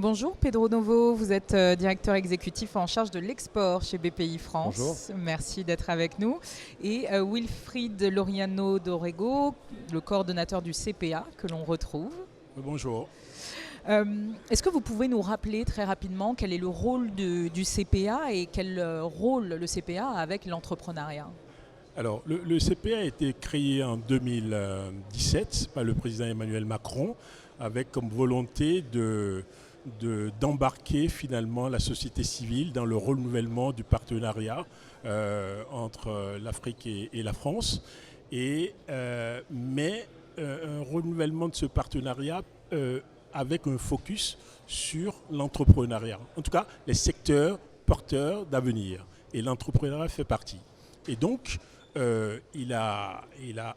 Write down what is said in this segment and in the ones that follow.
Bonjour Pedro Novo, vous êtes directeur exécutif en charge de l'export chez BPI France. Bonjour. Merci d'être avec nous. Et Wilfried Loriano Dorrego, le coordonnateur du CPA que l'on retrouve. Bonjour. Est-ce que vous pouvez nous rappeler très rapidement quel est le rôle du CPA et quel rôle le CPA a avec l'entrepreneuriat ? Alors, le CPA a été créé en 2017 par le président Emmanuel Macron avec comme volonté d'embarquer finalement la société civile dans le renouvellement du partenariat entre l'Afrique et la France. Mais un renouvellement de ce partenariat avec un focus sur l'entrepreneuriat. En tout cas, les secteurs porteurs d'avenir. Et l'entrepreneuriat fait partie. Et donc, il a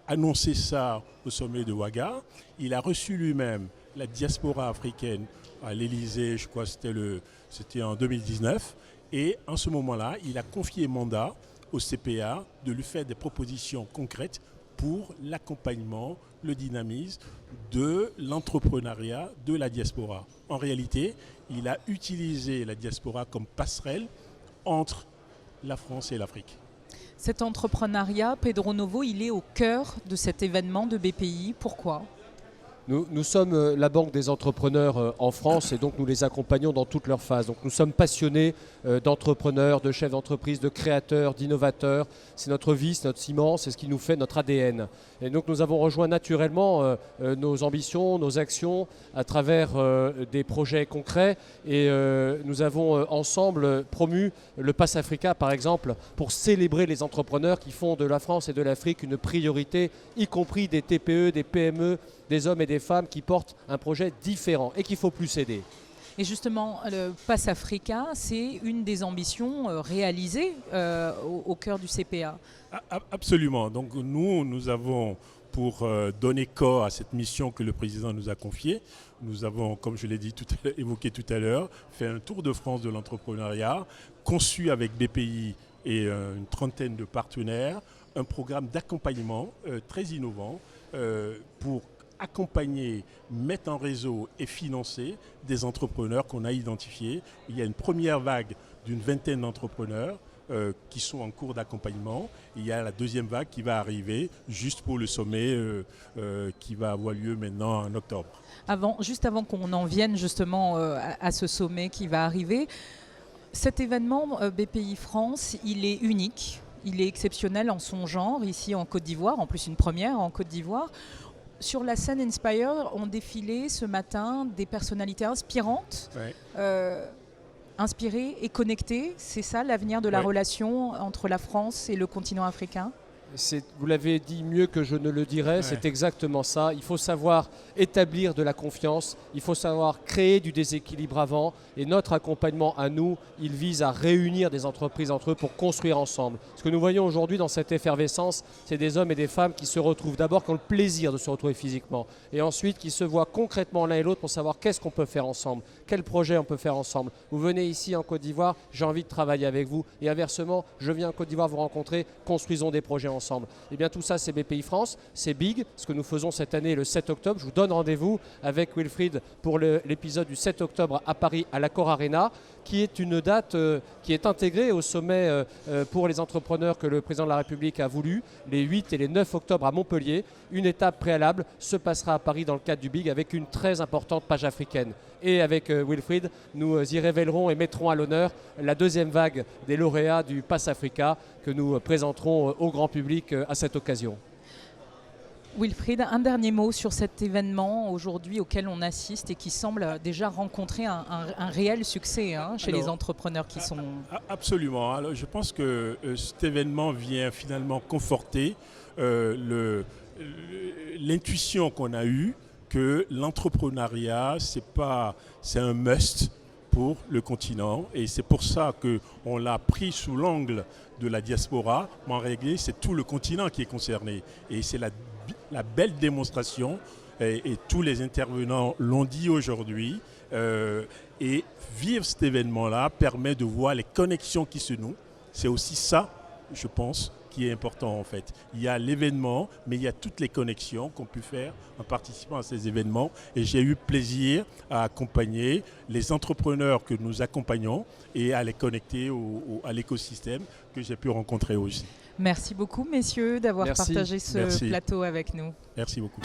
annoncé ça au sommet de Ouaga. Il a reçu lui-même la diaspora africaine à l'Élysée, je crois que c'était en 2019. Et en ce moment-là, il a confié mandat au CPA de lui faire des propositions concrètes pour l'accompagnement, le dynamisme de l'entrepreneuriat de la diaspora. En réalité, il a utilisé la diaspora comme passerelle entre la France et l'Afrique. Cet entrepreneuriat, Pedro Novo, il est au cœur de cet événement de BPI. Pourquoi ? Nous sommes la banque des entrepreneurs en France et donc nous les accompagnons dans toutes leurs phases. Donc nous sommes passionnés d'entrepreneurs, de chefs d'entreprise, de créateurs, d'innovateurs. C'est notre vie, c'est notre ciment, c'est ce qui nous fait notre ADN. Et donc nous avons rejoint naturellement nos ambitions, nos actions à travers des projets concrets et nous avons ensemble promu le Pass Africa par exemple pour célébrer les entrepreneurs qui font de la France et de l'Afrique une priorité, y compris des TPE, des PME, des hommes et des femmes qui portent un projet différent et qu'il ne faut plus céder. Et justement, le Pass Africa, c'est une des ambitions réalisées au cœur du CPA. Absolument. Donc nous avons, pour donner corps à cette mission que le président nous a confiée, nous avons, comme je l'ai dit évoqué tout à l'heure, fait un tour de France de l'entrepreneuriat, conçu avec BPI et une trentaine de partenaires, un programme d'accompagnement très innovant pour accompagner, mettre en réseau et financer des entrepreneurs qu'on a identifiés. Il y a une première vague d'une vingtaine d'entrepreneurs qui sont en cours d'accompagnement. Il y a la deuxième vague qui va arriver juste pour le sommet qui va avoir lieu maintenant en octobre. Juste avant qu'on en vienne justement à ce sommet qui va arriver, cet événement BPI France, il est unique, il est exceptionnel en son genre ici en Côte d'Ivoire, en plus une première en Côte d'Ivoire. Sur la scène Inspire, ont défilé ce matin des personnalités inspirantes, inspirées et connectées. C'est ça l'avenir de la relation entre la France et le continent africain ? Vous l'avez dit mieux que je ne le dirais, c'est exactement ça. Il faut savoir établir de la confiance, il faut savoir créer du déséquilibre avant. Et notre accompagnement à nous, il vise à réunir des entreprises entre eux pour construire ensemble. Ce que nous voyons aujourd'hui dans cette effervescence, c'est des hommes et des femmes qui se retrouvent d'abord, qui ont le plaisir de se retrouver physiquement. Et ensuite, qui se voient concrètement l'un et l'autre pour savoir qu'est-ce qu'on peut faire ensemble, quel projet on peut faire ensemble. Vous venez ici en Côte d'Ivoire, j'ai envie de travailler avec vous. Et inversement, je viens en Côte d'Ivoire vous rencontrer, construisons des projets ensemble. Et bien tout ça, c'est BPI France, c'est big, ce que nous faisons cette année le 7 octobre. Je vous donne rendez-vous avec Wilfried pour l'épisode du 7 octobre à Paris à l'Accor Arena, qui est une date qui est intégrée au sommet pour les entrepreneurs que le président de la République a voulu, les 8 et les 9 octobre à Montpellier. Une étape préalable se passera à Paris dans le cadre du big avec une très importante page africaine. Et avec Wilfried, nous y révélerons et mettrons à l'honneur la deuxième vague des lauréats du Pass Africa que nous présenterons au grand public à cette occasion. Wilfried, un dernier mot sur cet événement aujourd'hui auquel on assiste et qui semble déjà rencontrer un réel succès chez les entrepreneurs qui sont... Absolument. Alors, je pense que cet événement vient finalement conforter l'intuition qu'on a eue que l'entrepreneuriat, c'est un must pour le continent. Et c'est pour ça qu'on l'a pris sous l'angle de la diaspora. Mais en réalité, c'est tout le continent qui est concerné. Et c'est la belle démonstration, et tous les intervenants l'ont dit aujourd'hui. Et vivre cet événement-là permet de voir les connexions qui se nouent. C'est aussi ça, je pense, qui est important en fait. Il y a l'événement, mais il y a toutes les connexions qu'on peut faire en participant à ces événements. Et j'ai eu plaisir à accompagner les entrepreneurs que nous accompagnons et à les connecter à l'écosystème que j'ai pu rencontrer aussi. Merci beaucoup, messieurs, d'avoir partagé ce plateau avec nous. Merci beaucoup.